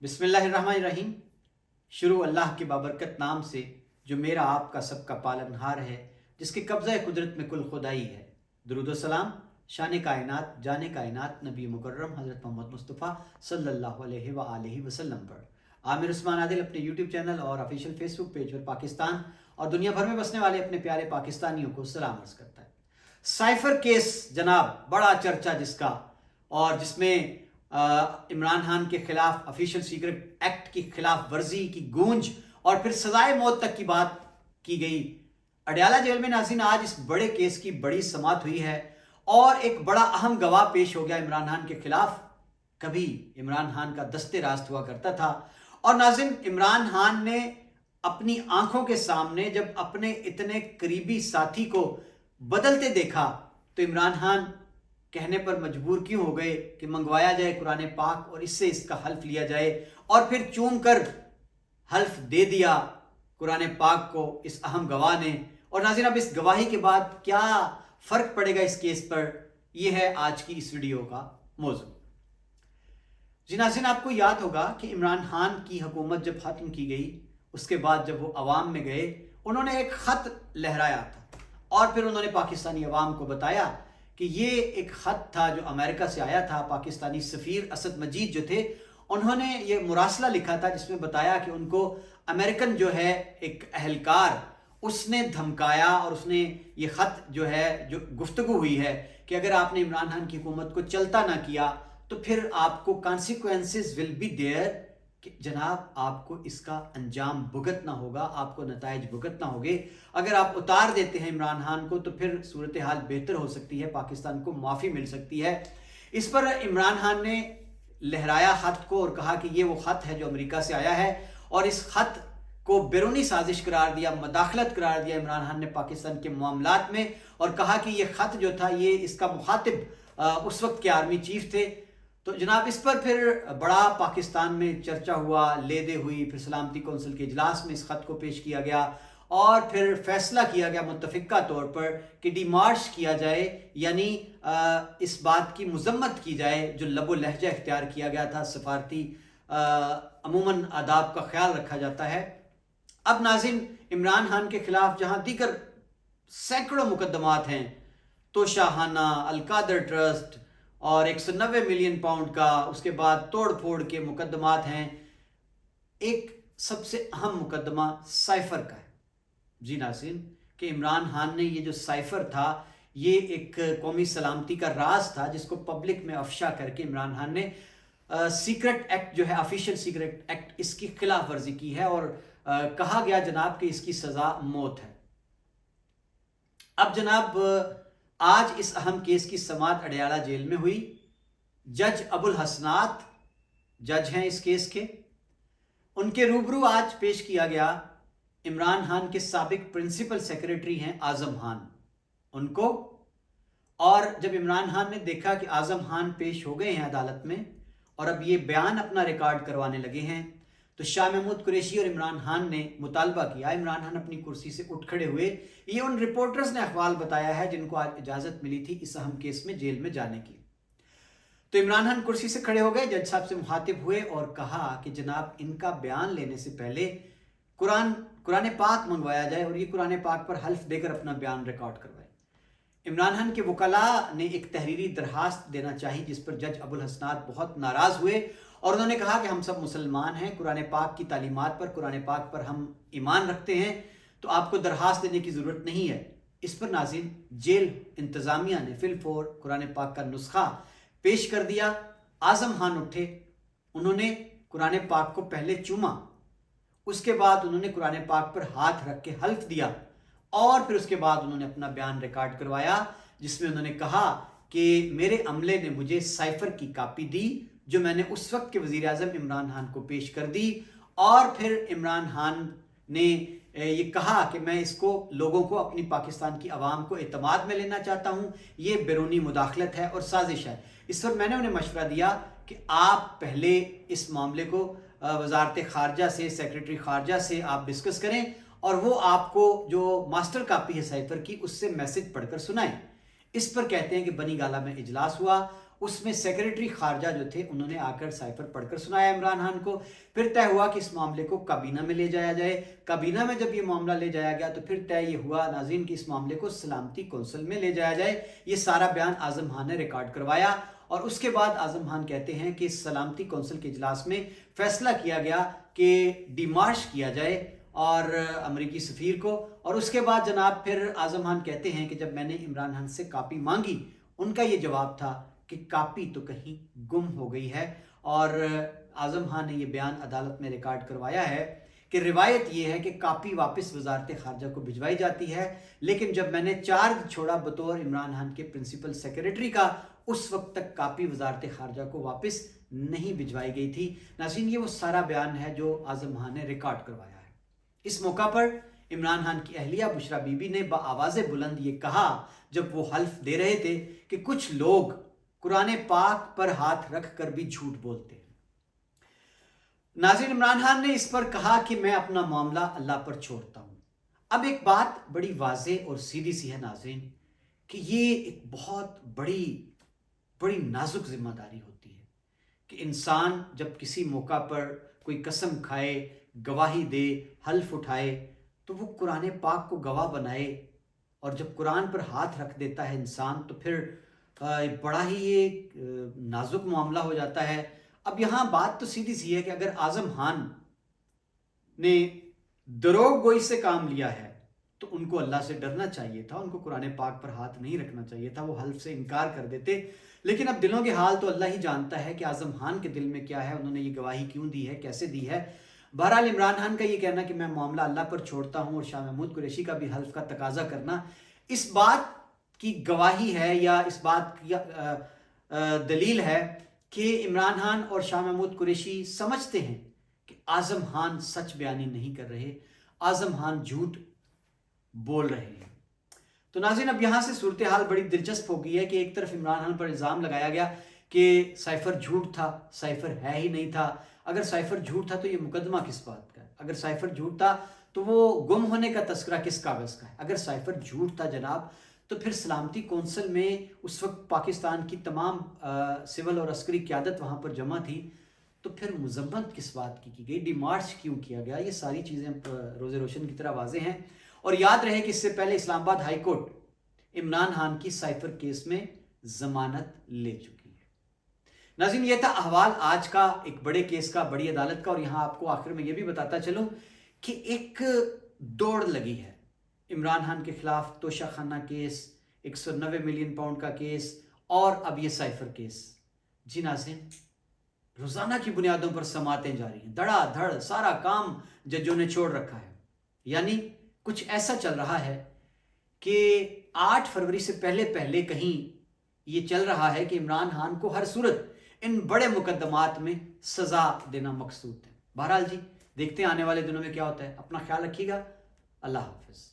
बिस्मिल्लाहिर्रहमानिर्रहीम। शुरू अल्लाह के बाबरकत नाम से जो मेरा आपका सबका पालनहार है, जिसके कब्ज़ा कुदरत में कुल खुदाई है। दुरूद व सलाम शान कायनात जाने कायनात नबी मुकर्रम हज़रत मोहम्मद मुस्तफ़ा सल्लल्लाहु अलैहि वसल्लम पर। आमिर उस्मान आदिल अपने यूट्यूब चैनल और ऑफिशियल फेसबुक पेज पर पाकिस्तान और दुनिया भर में बसने वाले अपने प्यारे पाकिस्तानियों को सलाम अर्ज़ करता है। साइफर केस जनाब, बड़ा चर्चा जिसका, और जिसमें इमरान खान के खिलाफ ऑफिशियल सीक्रेट एक्ट की खिलाफ वर्जी की गूंज और फिर सजाए मौत तक की बात की गई। अडयाला जेल में नाज़रीन आज इस बड़े केस की बड़ी समाअत हुई है और एक बड़ा अहम गवाह पेश हो गया इमरान खान के खिलाफ। कभी इमरान खान का दस्ते रास्त हुआ करता था और नाज़रीन इमरान खान ने अपनी आंखों के सामने जब अपने इतने करीबी साथी को बदलते देखा तो इमरान खान कहने पर मजबूर क्यों हो गए कि मंगवाया जाए कुरान पाक और इससे इसका हल्फ लिया जाए, और फिर चूम कर हल्फ दे दिया कुरान पाक को इस अहम गवाह ने। और नाज़रीन अब इस गवाही के बाद क्या फ़र्क पड़ेगा इस केस पर, यह है आज की इस वीडियो का मौजू। जी नाज़रीन, आपको याद होगा कि इमरान खान की हुकूमत जब ख़त्म की गई उसके बाद जब वो अवाम में गए, उन्होंने एक ख़त लहराया था और फिर उन्होंने पाकिस्तानी अवाम को बताया कि ये एक ख़त था जो अमेरिका से आया था। पाकिस्तानी सफ़ीर असद मजीद जो थे, उन्होंने ये मुरासला लिखा था जिसमें बताया कि उनको अमेरिकन जो है एक अहलकार उसने धमकाया और उसने ये ख़त जो है जो गुफ्तगू हुई है कि अगर आपने इमरान खान की हुकूमत को चलता ना किया तो फिर आपको कॉन्सिक्वेंसेस विल बी देयर, कि जनाब आपको इसका अंजाम भुगतना होगा, आपको नताइज भुगतना होंगे। अगर आप उतार देते हैं इमरान खान को तो फिर सूरत हाल बेहतर हो सकती है, पाकिस्तान को माफ़ी मिल सकती है। इस पर इमरान खान ने लहराया ख़त को और कहा कि ये वो ख़त है जो अमेरिका से आया है, और इस ख़त को बैरूनी साजिश करार दिया, मदाखलत करार दिया इमरान खान ने पाकिस्तान के मामलात में, और कहा कि ये ख़त जो था ये इसका मुखातिब उस वक्त के आर्मी चीफ थे। तो जनाब इस पर फिर बड़ा पाकिस्तान में चर्चा हुआ, लेदे हुई, फिर सलामती कौंसिल के इजलास में इस ख़त को पेश किया गया और फिर फैसला किया गया मुत्तफ़िका तौर पर कि डिमार्श किया जाए, यानी इस बात की मज़म्मत की जाए जो लबो लहजा इख्तियार किया गया था। सफारती अमूमन आदाब का ख्याल रखा जाता है। अब नाज़रीन इमरान खान के खिलाफ जहाँ दीगर सैकड़ों मुकदमात हैं, तो शाहाना, अलकादर ट्रस्ट और 190 मिलियन पाउंड का, उसके बाद तोड़ फोड़ के मुकदमात हैं, एक सबसे अहम मुकदमा साइफर का है। जी नाज़रीन, कि इमरान खान ने ये जो साइफर था ये एक कौमी सलामती का राज था जिसको पब्लिक में अफशा करके इमरान खान ने सीक्रेट एक्ट जो है ऑफिशियल सीक्रेट एक्ट इसकी खिलाफ वर्जी की है और कहा गया जनाब कि इसकी सज़ा मौत है। अब जनाब आज इस अहम केस की समाअत अडयाला जेल में हुई। जज अबुल हसनात जज हैं इस केस के, उनके रूबरू आज पेश किया गया इमरान खान के साबिक प्रिंसिपल सेक्रेटरी हैं आज़म खान उनको। और जब इमरान खान ने देखा कि आज़म खान पेश हो गए हैं अदालत में और अब ये बयान अपना रिकॉर्ड करवाने लगे हैं, तो शाह महमूद कुरैशी और इमरान खान ने मुतालबा किया। इमरान खान अपनी कुर्सी से उठ खड़े हुए। ये उन रिपोर्टर्स ने अखबार बताया है जिनको आज इजाज़त मिली थी इस अहम केस में जेल में जाने की। तो इमरान खान कुर्सी से खड़े हो गए, जज साहब से मुखातिब हुए और कहा कि जनाब इनका बयान लेने से पहले कुरान पाक मंगवाया जाए और ये कुरान पाक पर हल्फ देकर अपना बयान रिकॉर्ड करवाए। इमरान खान के वकला ने एक तहरीरी दरखास्त देना चाहिए जिस पर जज अबुल हसनात बहुत नाराज़ हुए और उन्होंने कहा कि हम सब मुसलमान हैं, कुरान पाक की तालीमात पर, कुरान पाक पर हम ईमान रखते हैं, तो आपको दरखास्त देने की ज़रूरत नहीं है। इस पर नाज़रीन जेल इंतज़ामिया ने फिलफौर कुरान पाक का नुस्खा पेश कर दिया। आज़म खान उठे, उन्होंने कुरान पाक को पहले चूमा, उसके बाद उन्होंने कुरान पाक पर हाथ रख के हल्फ दिया और फिर उसके बाद उन्होंने अपना बयान रिकॉर्ड करवाया जिसमें उन्होंने कहा कि मेरे अमले ने मुझे साइफर की कापी दी जो मैंने उस वक्त के वज़ीर आज़म इमरान खान को पेश कर दी, और फिर इमरान खान ने ये कहा कि मैं इसको लोगों को, अपनी पाकिस्तान की आवाम को एतमाद में लेना चाहता हूँ, ये बैरूनी मुदाखलत है और साजिश है। इस पर मैंने उन्हें मशवरा दिया कि आप पहले इस मामले को वजारत खारजा से, सेक्रेटरी खारजा से आप डिस्कस करें और वो आपको जो मास्टर कापी है साइफर की उससे मैसेज पढ़कर सुनाएं। इस पर कहते हैं कि बनी गाला में इजलास हुआ اس میں سیکریٹری خارجہ جو تھے انہوں نے آ کر سائفر پڑھ کر سنایا عمران خان کو. پھر طے ہوا کہ اس معاملے کو کابینہ میں لے جایا جائے. کابینہ میں جب یہ معاملہ لے جایا گیا تو پھر طے یہ ہوا ناظرین کہ اس معاملے کو سلامتی کونسل میں لے جایا جائے. یہ سارا بیان اعظم خان نے ریکارڈ کروایا اور اس کے بعد اعظم خان کہتے ہیں کہ سلامتی کونسل کے اجلاس میں فیصلہ کیا گیا کہ ڈیمارش کیا جائے اور امریکی سفیر کو. اور اس کے بعد جناب پھر اعظم خان کہتے ہیں کہ جب میں نے عمران خان سے کاپی مانگی ان کا یہ جواب تھا کہ کاپی تو کہیں گم ہو گئی ہے. اور اعظم خان نے یہ بیان عدالت میں ریکارڈ کروایا ہے کہ روایت یہ ہے کہ کاپی واپس وزارت خارجہ کو بھجوائی جاتی ہے، لیکن جب میں نے چارج چھوڑا بطور عمران خان کے پرنسپل سیکریٹری کا اس وقت تک کاپی وزارت خارجہ کو واپس نہیں بھجوائی گئی تھی. ناظرین یہ وہ سارا بیان ہے جو اعظم خان نے ریکارڈ کروایا ہے. اس موقع پر عمران خان کی اہلیہ بشرا بی بی نے بآواز بلند یہ کہا جب وہ حلف دے رہے تھے کہ کچھ لوگ قرآن پاک پر ہاتھ رکھ کر بھی جھوٹ بولتے ہیں. ناظرین عمران خان نے اس پر کہا کہ میں اپنا معاملہ اللہ پر چھوڑتا ہوں. اب ایک بات بڑی واضح اور سیدھی سی ہے ناظرین کہ یہ ایک بہت بڑی نازک ذمہ داری ہوتی ہے کہ انسان جب کسی موقع پر کوئی قسم کھائے، گواہی دے، حلف اٹھائے تو وہ قرآن پاک کو گواہ بنائے. اور جب قرآن پر ہاتھ رکھ دیتا ہے انسان تو پھر بڑا ہی یہ نازک معاملہ ہو جاتا ہے. اب یہاں بات تو سیدھی سی ہے کہ اگر اعظم خان نے دروغ گوئی سے کام لیا ہے تو ان کو اللہ سے ڈرنا چاہیے تھا، ان کو قرآن پاک پر ہاتھ نہیں رکھنا چاہیے تھا، وہ حلف سے انکار کر دیتے. لیکن اب دلوں کے حال تو اللہ ہی جانتا ہے کہ اعظم خان کے دل میں کیا ہے، انہوں نے یہ گواہی کیوں دی ہے، کیسے دی ہے. بہرحال عمران خان کا یہ کہنا کہ میں معاملہ اللہ پر چھوڑتا ہوں اور شاہ محمود قریشی کا بھی حلف کا تقاضا کرنا اس بات کی گواہی ہے یا اس بات کی دلیل ہے کہ عمران خان اور شاہ محمود قریشی سمجھتے ہیں کہ اعظم خان سچ بیانی نہیں کر رہے، اعظم خان جھوٹ بول رہے ہیں. تو ناظرین اب یہاں سے صورتحال بڑی دلچسپ ہو گئی ہے کہ ایک طرف عمران خان پر الزام لگایا گیا کہ سائفر جھوٹ تھا، سائفر ہے ہی نہیں تھا. اگر سائفر جھوٹ تھا تو یہ مقدمہ کس بات کا ہے؟ اگر سائفر جھوٹ تھا تو وہ گم ہونے کا تذکرہ کس کاغذ کا ہے؟ اگر سائفر جھوٹ تھا جناب تو پھر سلامتی کونسل میں اس وقت پاکستان کی تمام سول اور عسکری قیادت وہاں پر جمع تھی، تو پھر مذمت کس بات کی گئی، ڈیمارچ کیوں کیا گیا؟ یہ ساری چیزیں روز روشن کی طرح واضح ہیں. اور یاد رہے کہ اس سے پہلے اسلام آباد ہائی کورٹ عمران خان کی سائفر کیس میں ضمانت لے چکی ہے. ناظرین یہ تھا احوال آج کا ایک بڑے کیس کا، بڑی عدالت کا. اور یہاں آپ کو آخر میں یہ بھی بتاتا چلوں کہ ایک دوڑ لگی ہے عمران خان کے خلاف، توشہ خانہ کیس، 190 ملین پاؤنڈ کا کیس اور اب یہ سائفر کیس. جی ناظرین روزانہ کی بنیادوں پر سماعتیں جاری ہیں، دھڑا دھڑ سارا کام ججوں نے چھوڑ رکھا ہے. یعنی کچھ ایسا چل رہا ہے کہ 8 فروری سے پہلے کہیں یہ چل رہا ہے کہ عمران خان کو ہر صورت ان بڑے مقدمات میں سزا دینا مقصود ہے. بہرحال جی دیکھتے ہیں آنے والے دنوں میں کیا ہوتا ہے. اپنا خیال رکھیے گا. اللہ حافظ.